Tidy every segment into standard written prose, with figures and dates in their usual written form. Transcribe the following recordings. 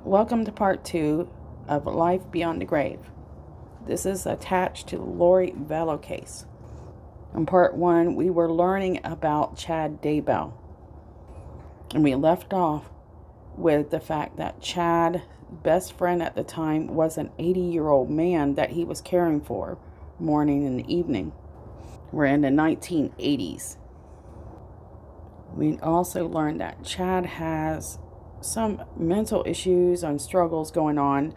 Welcome to part 2 of Life Beyond the Grave. This is attached to the Lori Vallow case. In part 1, we were learning about Chad Daybell. And we left off with the fact that Chad's best friend at the time was an 80-year-old man that he was caring for morning and evening. We're in the 1980s. We also learned that Chad has some mental issues and struggles going on,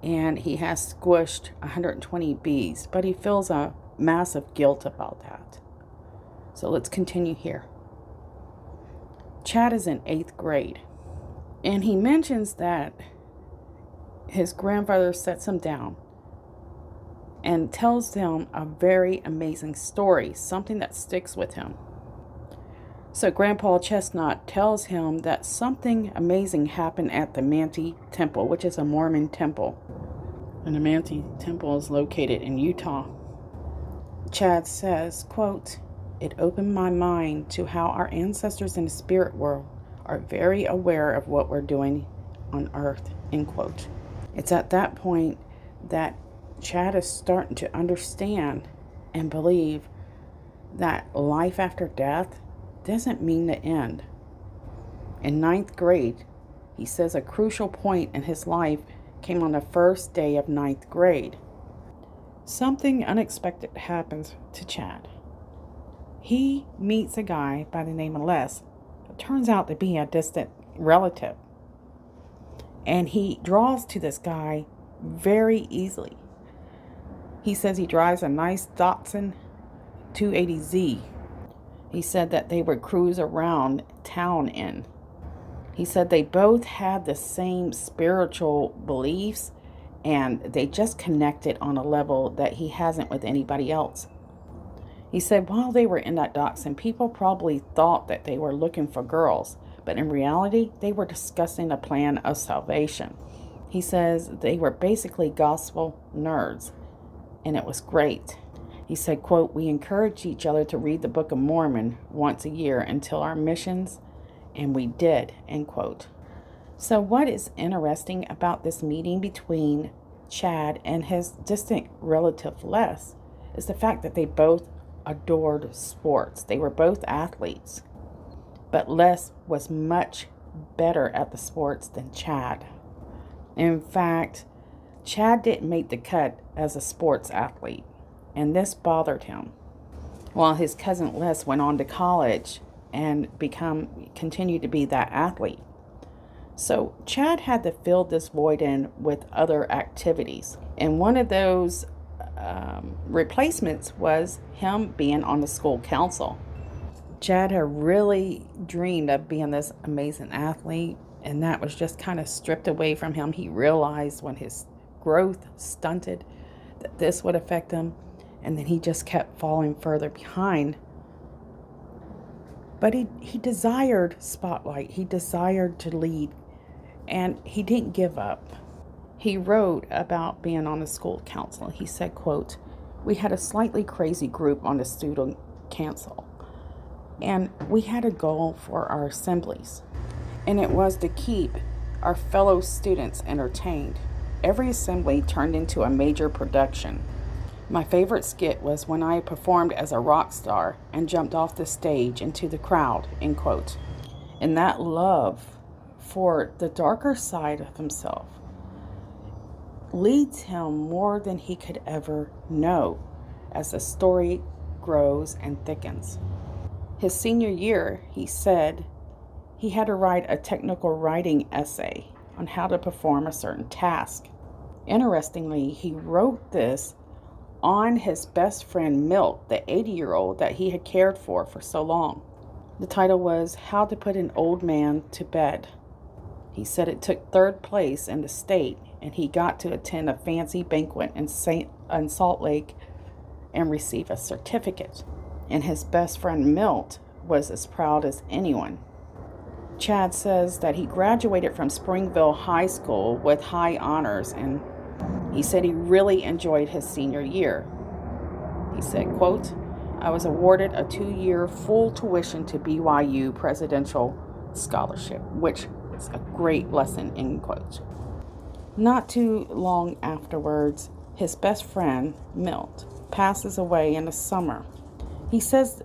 and he has squished 120 bees, but he feels a massive guilt about that. So let's continue here. Chad is in 8th grade, and he mentions that his grandfather sets him down and tells him a very amazing story, something that sticks with him. So Grandpa Chestnut tells him that something amazing happened at the Manti Temple, which is a Mormon temple. And the Manti Temple is located in Utah. Chad says, quote, "It opened my mind to how our ancestors in the spirit world are very aware of what we're doing on earth," end quote. It's at that point that Chad is starting to understand and believe that life after death doesn't mean the end. In 9th grade, he says a crucial point in his life came on the first day of 9th grade. Something unexpected happens to Chad. He meets a guy by the name of Les, who turns out to be a distant relative. And he draws to this guy very easily. He says he drives a nice Datsun 280Z. He said that they would cruise around town in. He said they both had the same spiritual beliefs, and they just connected on a level that he hasn't with anybody else. He said while they were in that Datsun, people probably thought that they were looking for girls, but in reality, they were discussing a plan of salvation. He says they were basically gospel nerds, and it was great. He said, quote, "We encouraged each other to read the Book of Mormon once a year until our missions, and we did," end quote. So what is interesting about this meeting between Chad and his distant relative Les is the fact that they both adored sports. They were both athletes, but Les was much better at the sports than Chad. In fact, Chad didn't make the cut as a sports athlete, and this bothered him. While his cousin Les went on to college and continued to be that athlete. So Chad had to fill this void in with other activities. And one of those replacements was him being on the school council. Chad had really dreamed of being this amazing athlete, and that was just kind of stripped away from him. He realized when his growth stunted that this would affect him. And then he just kept falling further behind. But he desired spotlight. He desired to lead. And he didn't give up. He wrote about being on the school council. He said, quote, "We had a slightly crazy group on the student council. And we had a goal for our assemblies. And it was to keep our fellow students entertained. Every assembly turned into a major production. My favorite skit was when I performed as a rock star and jumped off the stage into the crowd," end quote. And that love for the darker side of himself leads him more than he could ever know as the story grows and thickens. His senior year, he said he had to write a technical writing essay on how to perform a certain task. Interestingly, he wrote this on his best friend Milt, the 80-year-old that he had cared for so long. The title was How to Put an Old Man to Bed. He said it took 3rd place in the state, and he got to attend a fancy banquet in Salt Lake and receive a certificate. And his best friend Milt was as proud as anyone. Chad says that he graduated from Springville High School with high honors, and he said he really enjoyed his senior year. He said, quote, "I was awarded a 2-year full tuition to BYU Presidential Scholarship," which It's a great lesson, end quote. Not too long afterwards, his best friend, Milt, passes away in the summer. He says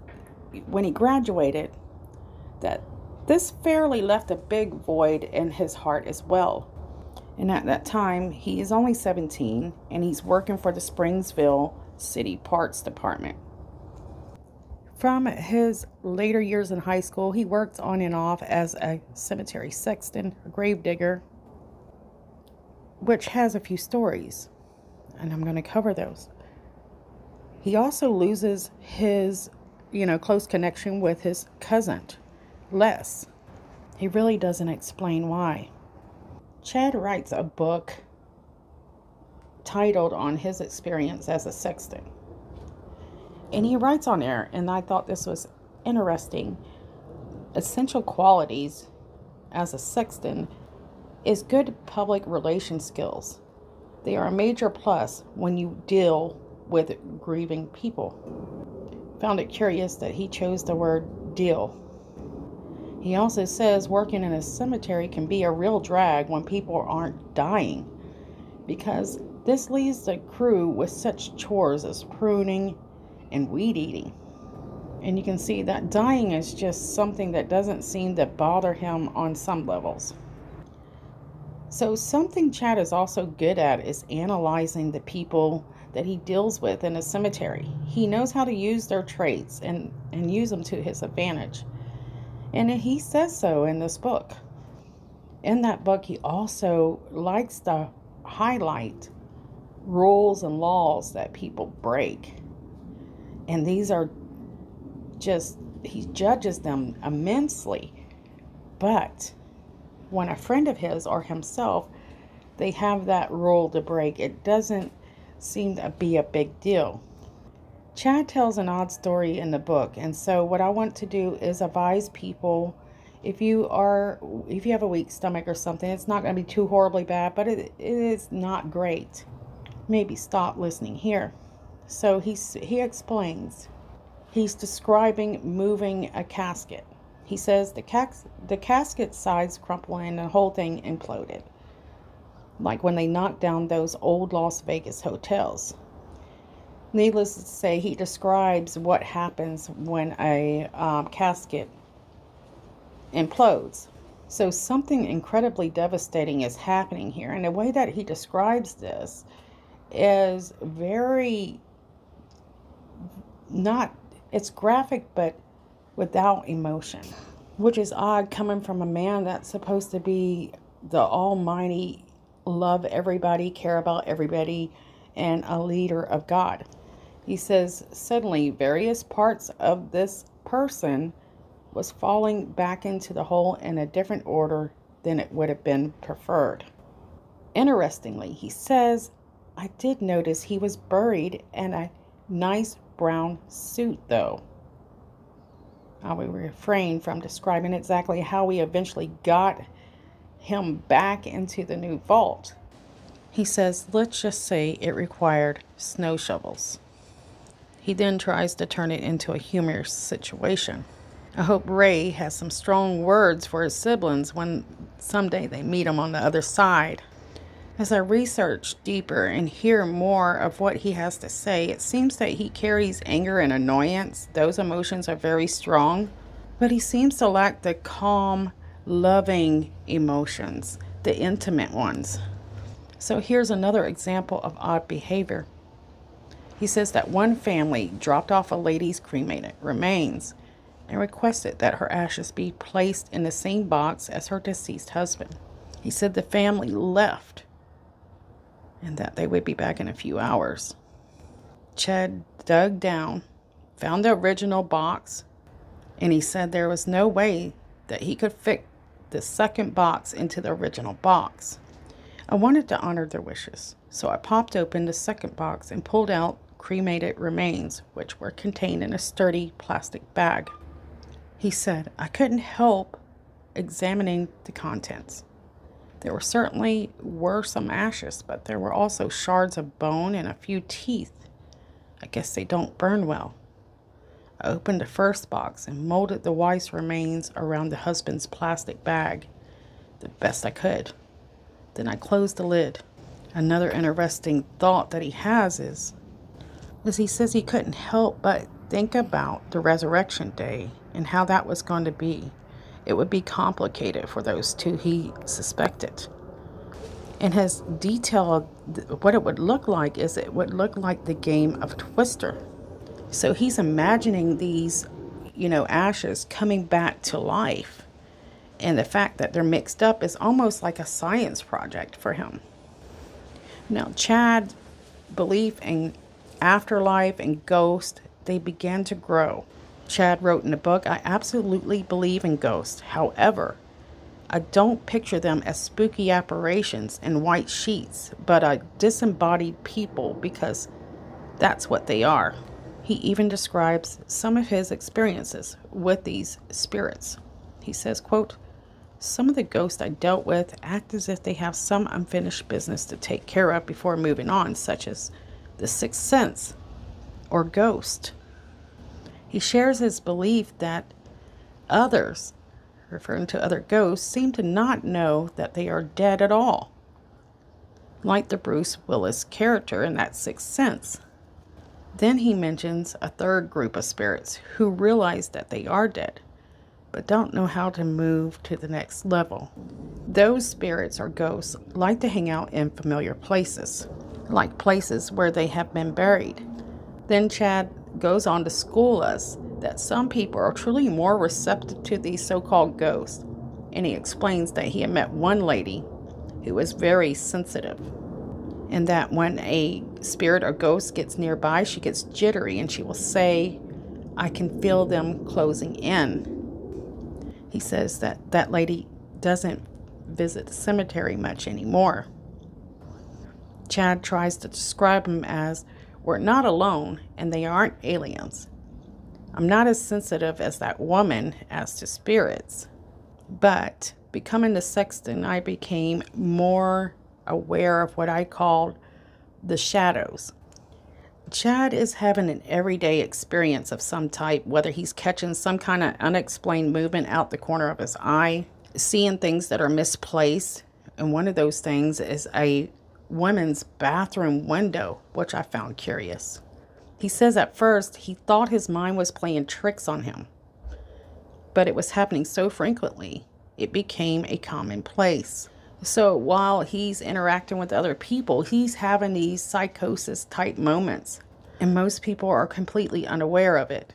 when he graduated that this fairly left a big void in his heart as well. And at that time, he is only 17 and he's working for the Springsville City Parks Department. From his later years in high school, he worked on and off as a cemetery sexton, a grave digger, which has a few stories, and I'm going to cover those. He also loses his, close connection with his cousin, Les. He really doesn't explain why. Chad writes a book titled on his experience as a sexton. And he writes on there, and I thought this was interesting, essential qualities as a sexton is good public relation skills. They are a major plus when you deal with grieving people. Found it curious that he chose the word deal. He also says working in a cemetery can be a real drag when people aren't dying, because this leaves the crew with such chores as pruning and weed eating. And you can see that dying is just something that doesn't seem to bother him on some levels. So something Chad is also good at is analyzing the people that he deals with in a cemetery. He knows how to use their traits and use them to his advantage. And he says so in this book. In that book, he also likes to highlight rules and laws that people break. And these are just, he judges them immensely. But when a friend of his or himself, they have that rule to break, it doesn't seem to be a big deal. Chad tells an odd story in the book, and so what I want to do is advise people, if you have a weak stomach or something, it's not going to be too horribly bad, but it is not great. Maybe stop listening here. So he explains. He's describing moving a casket. He says the casket sides crumpled and the whole thing imploded, like when they knocked down those old Las Vegas hotels. Needless to say, he describes what happens when a casket implodes. So something incredibly devastating is happening here. And the way that he describes this is it's graphic, but without emotion, which is odd coming from a man that's supposed to be the almighty, love everybody, care about everybody, and a leader of God. He says, suddenly various parts of this person was falling back into the hole in a different order than it would have been preferred. Interestingly, he says, I did notice he was buried in a nice brown suit, though. I will refrain from describing exactly how we eventually got him back into the new vault. He says, let's just say it required snow shovels. He then tries to turn it into a humorous situation. I hope Ray has some strong words for his siblings when someday they meet him on the other side. As I research deeper and hear more of what he has to say, it seems that he carries anger and annoyance. Those emotions are very strong, but he seems to lack the calm, loving emotions, the intimate ones. So here's another example of odd behavior. He says that one family dropped off a lady's cremated remains and requested that her ashes be placed in the same box as her deceased husband. He said the family left and that they would be back in a few hours. Chad dug down, found the original box, and he said there was no way that he could fit the second box into the original box. I wanted to honor their wishes, so I popped open the second box and pulled out cremated remains, which were contained in a sturdy plastic bag. He said, I couldn't help examining the contents. There certainly were some ashes, but there were also shards of bone and a few teeth. I guess they don't burn well. I opened the first box and molded the wife's remains around the husband's plastic bag. the best I could. Then I closed the lid. Another interesting thought that he has is he says he couldn't help but think about the resurrection day and how that was going to be. It would be complicated for those two he suspected. And his detail of what it would look like is it would look like the game of Twister. So he's imagining these, ashes coming back to life. And the fact that they're mixed up is almost like a science project for him. Now, Chad's belief in afterlife and ghosts, they began to grow. Chad wrote in the book, I absolutely believe in ghosts. However, I don't picture them as spooky apparitions in white sheets, but a disembodied people, because that's what they are. He even describes some of his experiences with these spirits. He says, quote, some of the ghosts I dealt with act as if they have some unfinished business to take care of before moving on, such as the sixth sense or ghost. He shares his belief that others, referring to other ghosts, seem to not know that they are dead at all, like the Bruce Willis character in that Sixth Sense. Then he mentions a third group of spirits who realize that they are dead, but don't know how to move to the next level. Those spirits or ghosts like to hang out in familiar places, like places where they have been buried. Then Chad goes on to school us that some people are truly more receptive to these so-called ghosts. And he explains that he had met one lady who was very sensitive, and that when a spirit or ghost gets nearby, she gets jittery and she will say, I can feel them closing in. He says that that lady doesn't visit the cemetery much anymore. Chad tries to describe them as, we're not alone and they aren't aliens. I'm not as sensitive as that woman as to spirits, but becoming the sexton, I became more aware of what I called the shadows. Chad is having an everyday experience of some type, whether he's catching some kind of unexplained movement out the corner of his eye, seeing things that are misplaced, and one of those things is a women's bathroom window, which I found curious. He says at first he thought his mind was playing tricks on him, but it was happening so frequently, it became a commonplace. So while he's interacting with other people, he's having these psychosis type moments, and most people are completely unaware of it.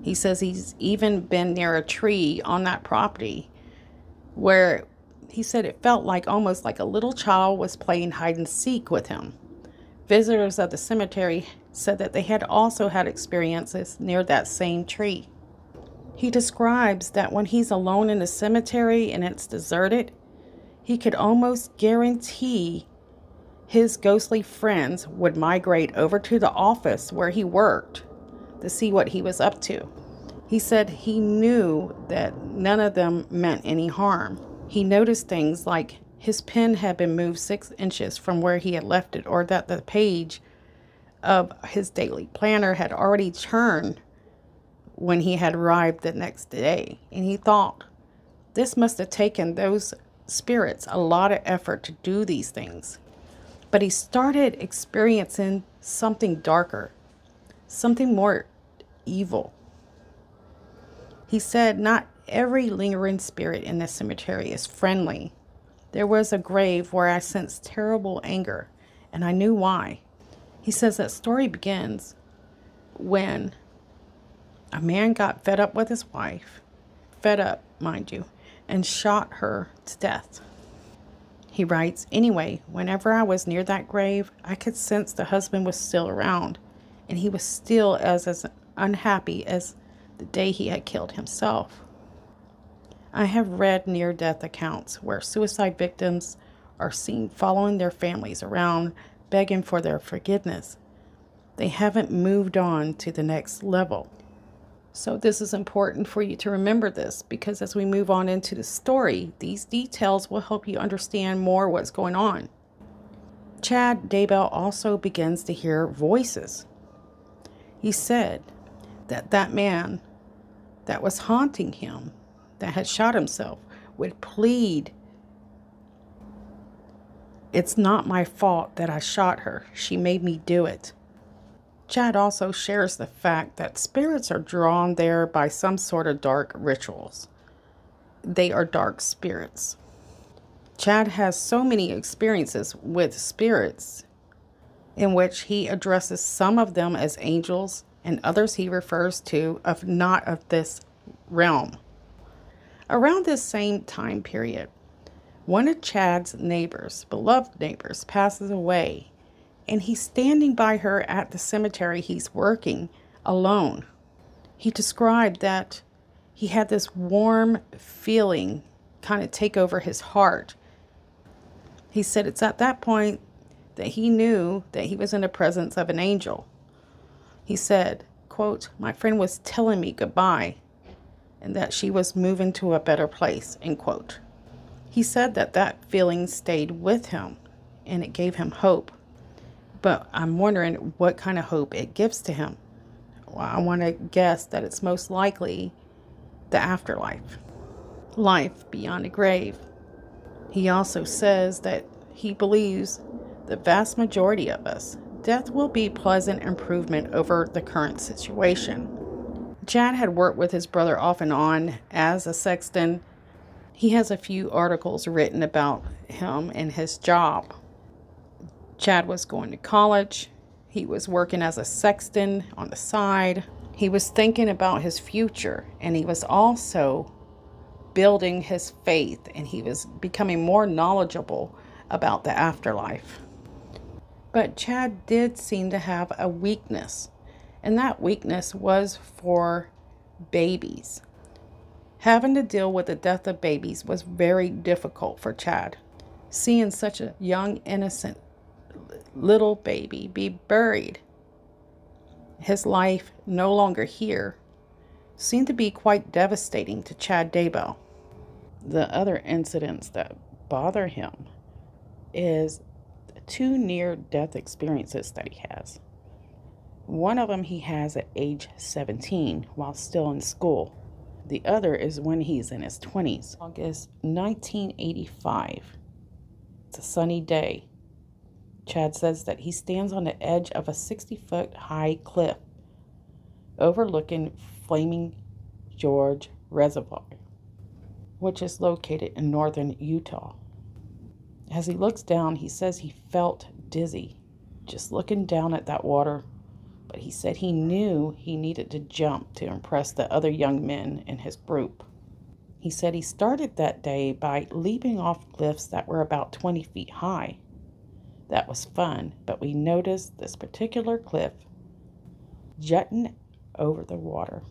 He says he's even been near a tree on that property where he said it felt like almost like a little child was playing hide and seek with him. Visitors of the cemetery said that they had also had experiences near that same tree. He describes that when he's alone in the cemetery and it's deserted, he could almost guarantee his ghostly friends would migrate over to the office where he worked to see what he was up to. He said he knew that none of them meant any harm. He noticed things like his pen had been moved 6 inches from where he had left it, or that the page of his daily planner had already turned when he had arrived the next day. And he thought, this must have taken those spirits a lot of effort to do these things. But he started experiencing something darker, something more evil. He said not every lingering spirit in the cemetery is friendly. There was a grave where I sensed terrible anger, and I knew why. He says that story begins when a man got fed up with his wife, fed up, mind you, and shot her to death. He writes, anyway, whenever I was near that grave, I could sense the husband was still around, and he was still as unhappy as the day he had killed himself. I have read near-death accounts where suicide victims are seen following their families around, begging for their forgiveness. They haven't moved on to the next level. So this is important for you to remember this, because as we move on into the story, these details will help you understand more what's going on. Chad Daybell also begins to hear voices. He said that that man that was haunting him, that had shot himself, would plead It's not my fault that I shot her. She made me do it. Chad also shares the fact that spirits are drawn there by some sort of dark rituals. They are dark spirits. Chad has so many experiences with spirits in which he addresses some of them as angels and others he refers to of not of this realm. Around this same time period, one of Chad's neighbors, beloved neighbors, passes away, and he's standing by her at the cemetery he's working alone. He described that he had this warm feeling kind of take over his heart. He said it's at that point that he knew that he was in the presence of an angel. He said, quote, "My friend was telling me goodbye and that she was moving to a better place," end quote. He said that that feeling stayed with him and it gave him hope. But I'm wondering what kind of hope it gives to him. Well, I want to guess that it's most likely the afterlife, life beyond the grave. He also says that he believes the vast majority of us, death will be pleasant improvement over the current situation. Chad had worked with his brother off and on as a sexton. He has a few articles written about him and his job. Chad was going to college. He was working as a sexton on the side. He was thinking about his future, and he was also building his faith, and he was becoming more knowledgeable about the afterlife. But Chad did seem to have a weakness, and that weakness was for babies. Having to deal with the death of babies was very difficult for Chad. Seeing such a young, innocent little baby be buried, his life no longer here, seemed to be quite devastating to Chad Daybell. The other incidents that bother him is two near-death experiences that he has. One of them he has at age 17 while still in school. The other is when he's in his 20s. August 1985. It's a sunny day. Chad says that he stands on the edge of a 60-foot high cliff overlooking Flaming Gorge Reservoir, which is located in northern Utah. As he looks down, he says he felt dizzy just looking down at that water, but he said he knew he needed to jump to impress the other young men in his group. He said he started that day by leaping off cliffs that were about 20 feet high. That was fun, but we noticed this particular cliff jutting over the water.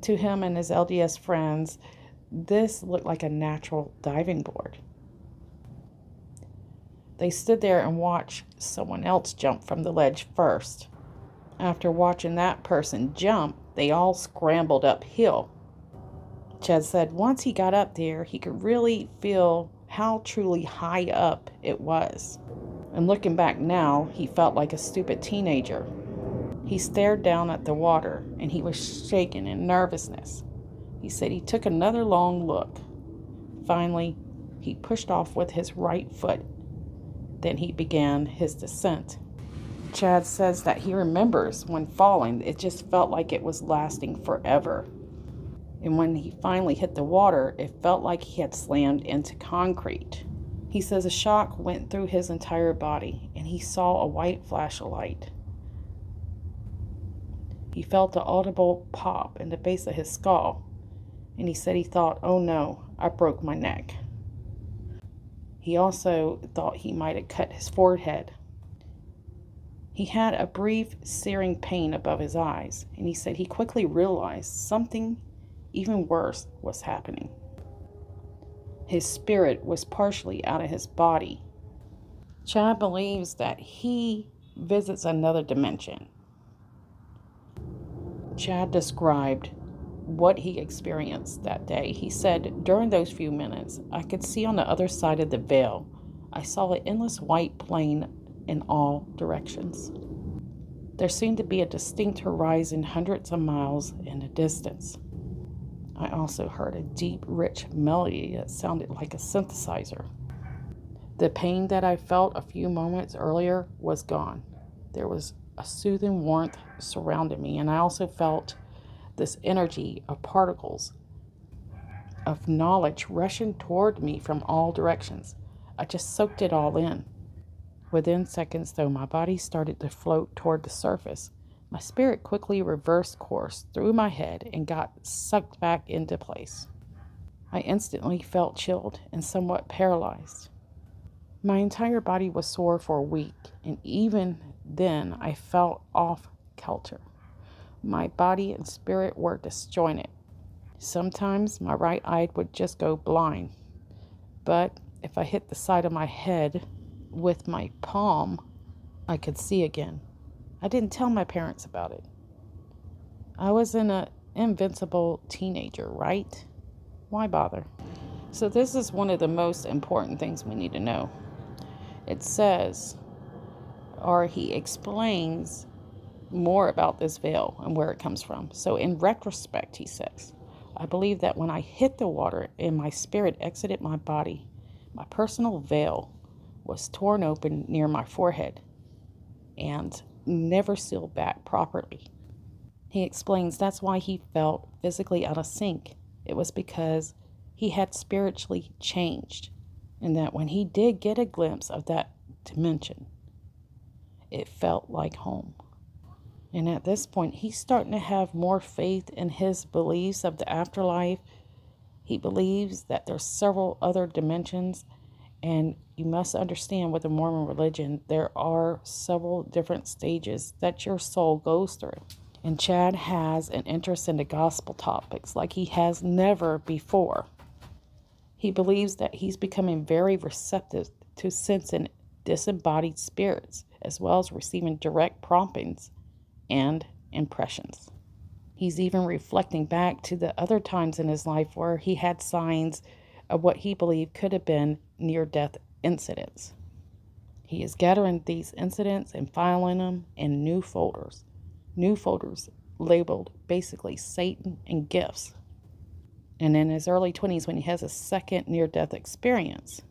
To him and his LDS friends, this looked like a natural diving board. They stood there and watched someone else jump from the ledge first. After watching that person jump, they all scrambled uphill. Chad said once he got up there, he could really feel how truly high up it was. And looking back now, he felt like a stupid teenager. He stared down at the water, and he was shaking in nervousness. He said he took another long look. Finally, he pushed off with his right foot. Then he began his descent. Chad says that he remembers when falling, it just felt like it was lasting forever. And when he finally hit the water, it felt like he had slammed into concrete. He says a shock went through his entire body, and he saw a white flash of light. He felt an audible pop in the base of his skull, and he said he thought, "Oh no, I broke my neck." He also thought he might have cut his forehead. He had a brief searing pain above his eyes, and he said he quickly realized something even worse was happening. His spirit was partially out of his body. Chad believes that he visits another dimension. Chad described what he experienced that day. He said, "During those few minutes, I could see on the other side of the veil. I saw an endless white plain in all directions. There seemed to be a distinct horizon hundreds of miles in the distance. I also heard a deep, rich melody that sounded like a synthesizer. The pain that I felt a few moments earlier was gone. There was a soothing warmth surrounding me, and I also felt this energy of particles of knowledge rushing toward me from all directions. I just soaked it all in. Within seconds, though, my body started to float toward the surface. My spirit quickly reversed course through my head and got sucked back into place. I instantly felt chilled and somewhat paralyzed. My entire body was sore for a week, and even then I felt off kilter. My body and spirit were disjointed. Sometimes my right eye would just go blind, but if I hit the side of my head with my palm, I could see again. I didn't tell my parents about it. I was an invincible teenager, right? Why bother? So this is one of the most important things we need to know. It says, or he explains more about this veil and where it comes from. So in retrospect, he says, I believe that when I hit the water and my spirit exited my body, my personal veil was torn open near my forehead and never sealed back properly. He explains that's why he felt physically out of sync. It was because he had spiritually changed, and that when he did get a glimpse of that dimension, it felt like home. And at this point, he's starting to have more faith in his beliefs of the afterlife. He believes that there's several other dimensions, and you must understand with the Mormon religion, there are several different stages that your soul goes through. And Chad has an interest in the gospel topics like he has never before. He believes that he's becoming very receptive to sensing disembodied spirits, as well as receiving direct promptings and impressions. He's even reflecting back to the other times in his life where he had signs of what he believed could have been near-death incidents. He is gathering these incidents and filing them in new folders labeled basically Satan and gifts. And in his early 20s, when he has a second near-death experience,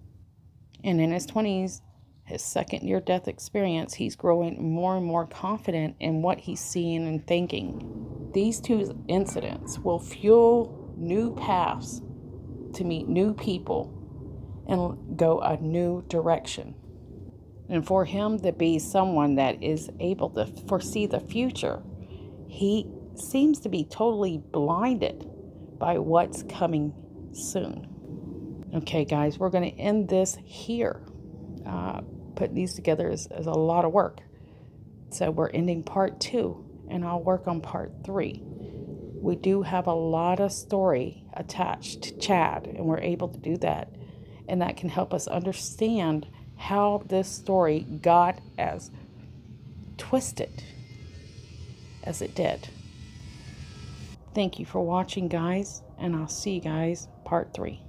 and in his 20s, his second near-death experience, he's growing more and more confident in what he's seeing and thinking. These two incidents will fuel new paths to meet new people and go a new direction. And for him to be someone that is able to foresee the future, he seems to be totally blinded by what's coming soon. Okay, guys, we're going to end this here. Putting these together is a lot of work. So we're ending part 2, and I'll work on part 3. We do have a lot of story attached to Chad, and we're able to do that. And that can help us understand how this story got as twisted as it did. Thank you for watching, guys, and I'll see you guys part 3.